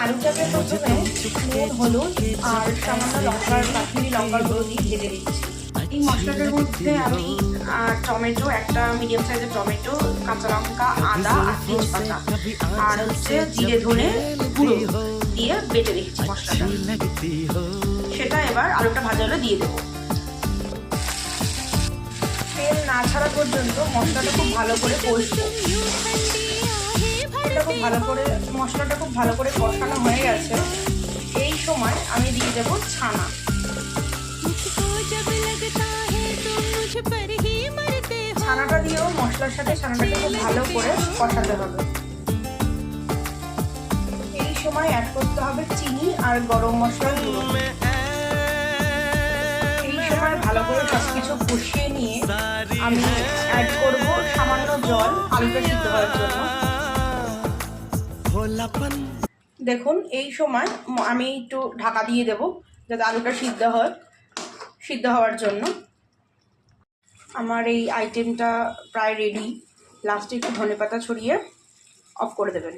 আলুটাকে প্রথমে নুন, হলুদ আর সামান্য কাশ্মীরি লঙ্কার গুঁড়ো দিয়ে ভেজে দিচ্ছি। এই মশলাটার মধ্যে আমি টমেটো, একটা মিডিয়াম সাইজের টমেটো, কাঁচা লঙ্কা, আদা আর তেজপাতা আর হচ্ছে জিরে ধনে গুঁড়ো দিয়ে বেটে রেখেছি মশলাটা। সেটা এবার আলুটা ভাজা হলে দিয়ে দেবো। তেল না ছাড়া পর্যন্ত মশলাটা খুব ভালো করে কষবো। মশলাটা খুব ভালো করে কষানো হয়ে গেছে। এই সময় আমি দিয়ে দেবো ছানা। ছানাটা দিয়েও মশলার সাথে ছানাটাকে খুব ভালো করে কষাতে হবে। এই সময় অ্যাড করতে হবে চিনি আর গরম মশলার গুঁড়ো। এই সময় ভালো করে সবকিছু কষিয়ে নিয়ে আমি অ্যাড করব সামান্য জল আলুটা সিদ্ধ হওয়ার জন্য। দেখুন এই সময় আমি একটু ঢাকা দিয়ে দেব যাতে আলুটা সিদ্ধ হওয়ার জন্য। আমার এই আইটেমটা প্রায় রেডি। লাস্টে একটু ধনেপাতা ছড়িয়ে অফ করে দেবেন।